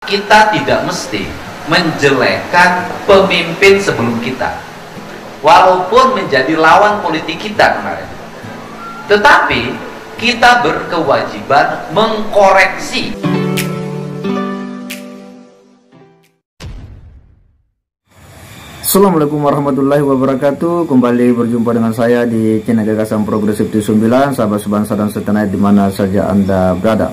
Kita tidak mesti menjelekkan pemimpin sebelum kita, walaupun menjadi lawan politik kita kemarin. Tetapi kita berkewajiban mengkoreksi. Assalamualaikum warahmatullahi wabarakatuh. Kembali berjumpa dengan saya di channel Gagasan Progresif 9, sahabat sebangsa dan setanah di mana saja Anda berada.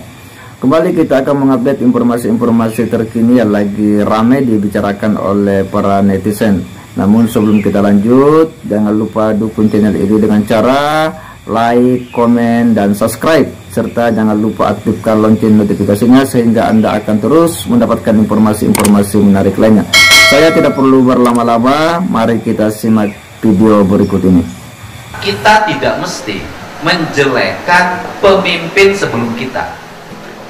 Kembali kita akan mengupdate informasi-informasi terkini yang lagi ramai dibicarakan oleh para netizen. Namun sebelum kita lanjut, jangan lupa dukung channel ini dengan cara like, komen, dan subscribe. Serta jangan lupa aktifkan lonceng notifikasinya sehingga Anda akan terus mendapatkan informasi-informasi menarik lainnya. Saya tidak perlu berlama-lama, mari kita simak video berikut ini. Kita tidak mesti menjelekkan pemimpin sebelum kita,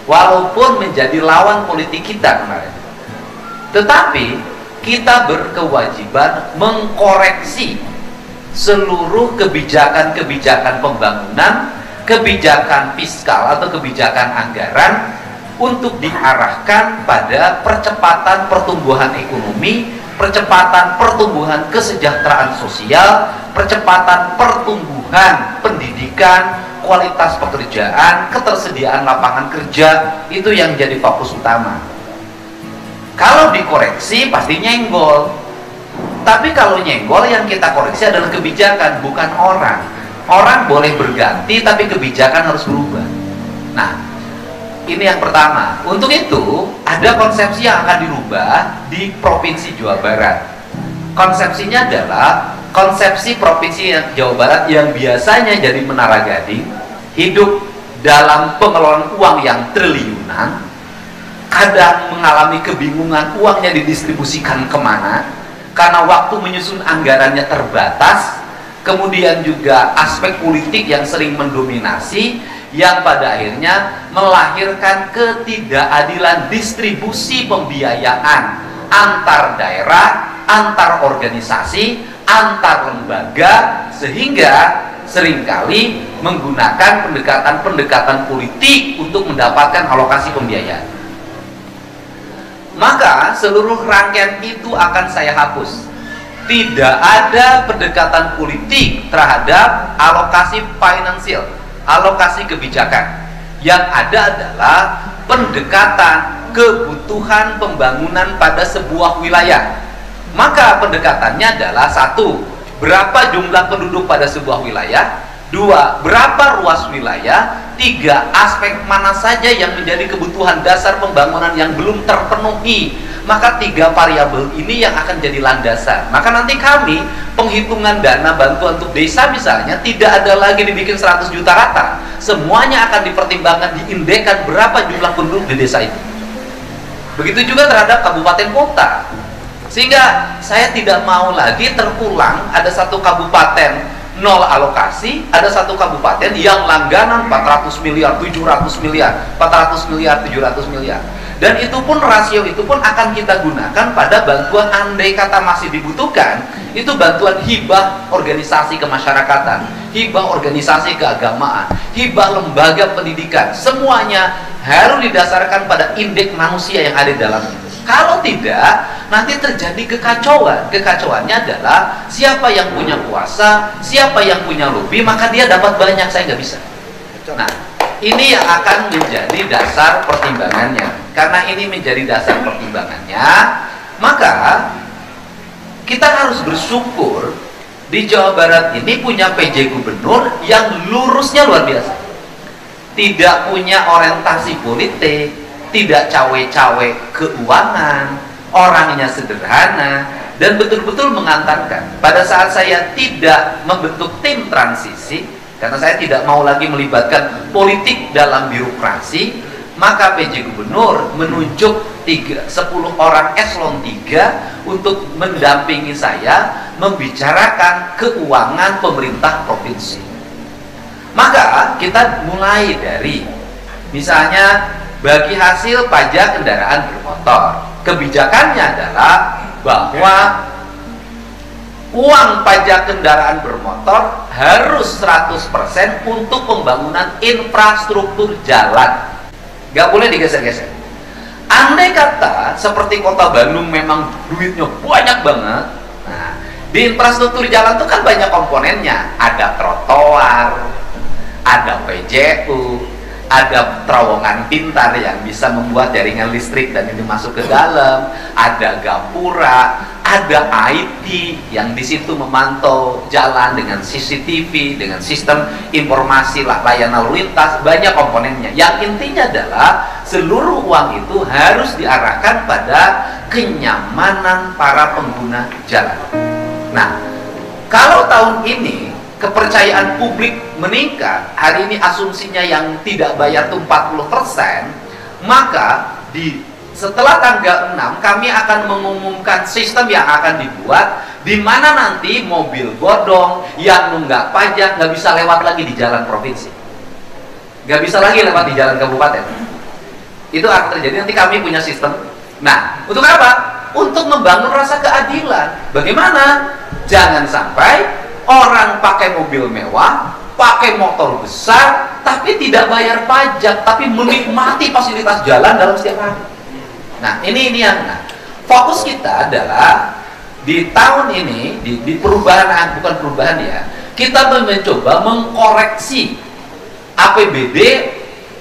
walaupun menjadi lawan politik kita kemarin. Tetapi kita berkewajiban mengkoreksi seluruh kebijakan-kebijakan pembangunan, kebijakan fiskal atau kebijakan anggaran untuk diarahkan pada percepatan pertumbuhan ekonomi, percepatan pertumbuhan kesejahteraan sosial, percepatan pertumbuhan pendidikan, kualitas pekerjaan, ketersediaan lapangan kerja. Itu yang jadi fokus utama. Kalau dikoreksi pasti nyenggol. Tapi kalau nyenggol, yang kita koreksi adalah kebijakan, bukan orang. Orang boleh berganti, tapi kebijakan harus berubah. Nah, ini yang pertama. Untuk itu, ada konsepsi yang akan dirubah di Provinsi Jawa Barat. Konsepsinya adalah konsepsi Provinsi Jawa Barat yang biasanya jadi menara gading, hidup dalam pengelolaan uang yang triliunan, kadang mengalami kebingungan uangnya didistribusikan kemana, karena waktu menyusun anggarannya terbatas, kemudian juga aspek politik yang sering mendominasi, yang pada akhirnya melahirkan ketidakadilan distribusi pembiayaan antar daerah, antar organisasi, antar lembaga, sehingga seringkali menggunakan pendekatan-pendekatan politik untuk mendapatkan alokasi pembiayaan. Maka seluruh rangkaian itu akan saya hapus. Tidak ada pendekatan politik terhadap alokasi finansial, alokasi kebijakan. Yang ada adalah pendekatan kebutuhan pembangunan pada sebuah wilayah. Maka pendekatannya adalah: satu, berapa jumlah penduduk pada sebuah wilayah; dua, berapa luas wilayah; tiga, aspek mana saja yang menjadi kebutuhan dasar pembangunan yang belum terpenuhi. Maka tiga variabel ini yang akan jadi landasan. Maka nanti kami penghitungan dana bantuan untuk desa misalnya tidak ada lagi dibikin 100 juta rata. Semuanya akan dipertimbangkan, diindekkan berapa jumlah penduduk di desa itu. Begitu juga terhadap kabupaten kota. Sehingga saya tidak mau lagi terulang ada satu kabupaten nol alokasi, ada satu kabupaten yang langganan 400 miliar, 700 miliar, 400 miliar, 700 miliar. Dan itu pun, rasio itu pun akan kita gunakan pada bantuan andai kata masih dibutuhkan. Itu bantuan hibah organisasi kemasyarakatan, hibah organisasi keagamaan, hibah lembaga pendidikan. Semuanya harus didasarkan pada indeks manusia yang ada di dalam itu. Kalau tidak, nanti terjadi kekacauan. Kekacauannya adalah siapa yang punya kuasa, siapa yang punya lobby, maka dia dapat banyak, saya nggak bisa. Nah, ini yang akan menjadi dasar pertimbangannya. Karena ini menjadi dasar pertimbangannya, maka kita harus bersyukur di Jawa Barat ini punya PJ Gubernur yang lurusnya luar biasa. Tidak punya orientasi politik, tidak cawe-cawe keuangan, orangnya sederhana, dan betul-betul mengantarkan. Pada saat saya tidak membentuk tim transisi, karena saya tidak mau lagi melibatkan politik dalam birokrasi, maka PJ Gubernur menunjuk 10 orang eselon 3 untuk mendampingi saya membicarakan keuangan pemerintah provinsi. Maka kita mulai dari misalnya bagi hasil pajak kendaraan bermotor. Kebijakannya adalah bahwa uang pajak kendaraan bermotor harus 100% untuk pembangunan infrastruktur jalan. Gak boleh digeser-geser. Andai kata seperti kota Bandung memang duitnya banyak banget, nah, di infrastruktur jalan itu kan banyak komponennya. Ada trotoar, ada PJU, ada terowongan pintar yang bisa membuat jaringan listrik dan ini masuk ke dalam, ada gapura, ada IT yang di situ memantau jalan dengan CCTV, dengan sistem informasi layanan lalu lintas, banyak komponennya. Yang intinya adalah seluruh uang itu harus diarahkan pada kenyamanan para pengguna jalan. Nah, kalau tahun ini kepercayaan publik meningkat, hari ini asumsinya yang tidak bayar itu 40%, maka setelah tanggal 6 kami akan mengumumkan sistem yang akan dibuat, di mana nanti mobil bodong yang nunggak pajak nggak bisa lewat lagi di jalan provinsi, nggak bisa lagi lewat di jalan kabupaten. Itu akan terjadi, nanti kami punya sistem. Nah, untuk apa? Untuk membangun rasa keadilan. Bagaimana? Jangan sampai orang pakai mobil mewah, pakai motor besar, tapi tidak bayar pajak, tapi menikmati fasilitas jalan dalam setiap hari. Nah, ini yang fokus kita adalah di tahun ini, di perubahan, bukan perubahan ya, kita mencoba mengkoreksi APBD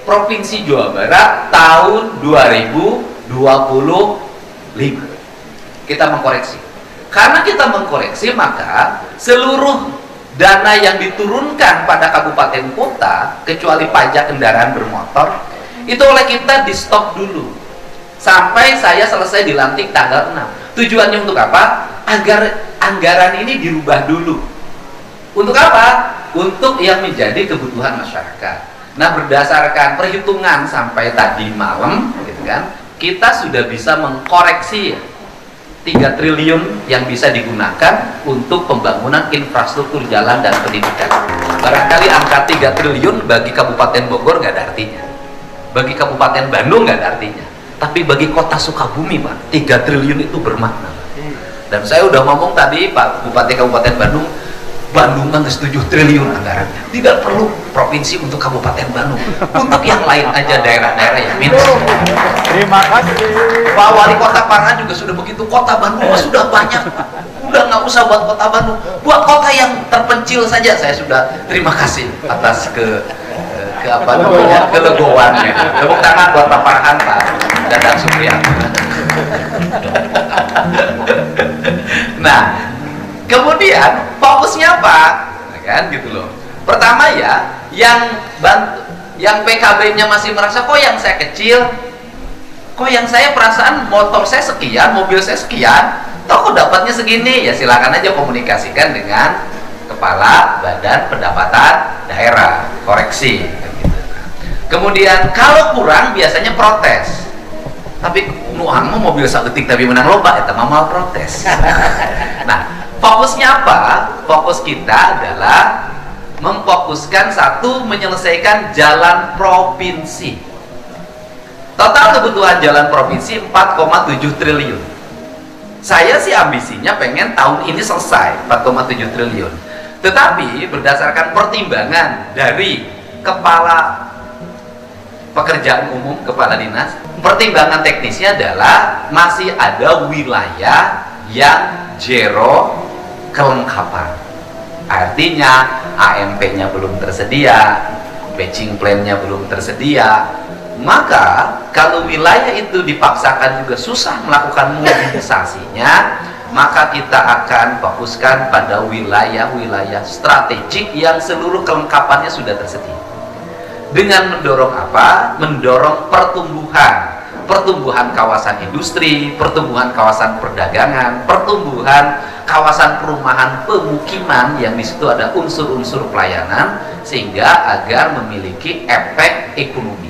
Provinsi Jawa Barat tahun 2025. Kita mengkoreksi. Karena kita mengkoreksi, maka seluruh dana yang diturunkan pada kabupaten kota, kecuali pajak kendaraan bermotor, itu oleh kita di stop dulu sampai saya selesai dilantik tanggal 6. Tujuannya untuk apa? Agar anggaran ini dirubah dulu. Untuk apa? Untuk yang menjadi kebutuhan masyarakat. Nah, berdasarkan perhitungan sampai tadi malam, gitu kan, kita sudah bisa mengkoreksi 3 triliun yang bisa digunakan untuk pembangunan infrastruktur jalan dan pendidikan. Barangkali angka 3 triliun bagi Kabupaten Bogor nggak ada artinya, bagi Kabupaten Bandung nggak ada artinya, tapi bagi Kota Sukabumi, Pak, 3 triliun itu bermakna. Dan saya udah ngomong tadi, Pak Bupati Kabupaten Bandung kan 7 triliun anggarannya. Tidak perlu provinsi untuk Kabupaten Bandung, untuk yang lain aja, daerah-daerah yang minus. Terima kasih. Pak Wali Kota Parang juga sudah begitu. Kota Bandung sudah banyak, udah nggak usah buat Kota Bandung, buat kota yang terpencil saja. Saya sudah terima kasih atas ke apa namanya, kelegoan gitu. Tepuk tangan buat Pak Farhan, Pak Dadang Supriyanto. Nah, kemudian fokusnya apa? Nah, kan gitu loh. Pertama ya, yang PKB-nya masih merasa kok yang saya kecil, kok yang saya perasaan motor saya sekian, mobil saya sekian, toh kok dapatnya segini, ya silakan aja komunikasikan dengan Kepala Badan Pendapatan Daerah, koreksi. Gitu. Kemudian kalau kurang biasanya protes. Tapi nuang mobil saeutik tapi menang lomba, eta mah mal protes. Nah, fokusnya apa? Fokus kita adalah memfokuskan satu, menyelesaikan jalan provinsi. Total kebutuhan jalan provinsi 4,7 triliun. Saya sih ambisinya pengen tahun ini selesai 4,7 triliun. Tetapi berdasarkan pertimbangan dari Kepala Pekerjaan Umum, Kepala Dinas, pertimbangan teknisnya adalah masih ada wilayah yang zero kelengkapan. Artinya AMP-nya belum tersedia, batching plan-nya belum tersedia. Maka kalau wilayah itu dipaksakan juga susah melakukan mobilisasinya, maka kita akan fokuskan pada wilayah-wilayah strategik yang seluruh kelengkapannya sudah tersedia. Dengan mendorong apa? Mendorong pertumbuhan kawasan industri, pertumbuhan kawasan perdagangan, pertumbuhan kawasan perumahan pemukiman yang di situ ada unsur-unsur pelayanan, sehingga agar memiliki efek ekonomi.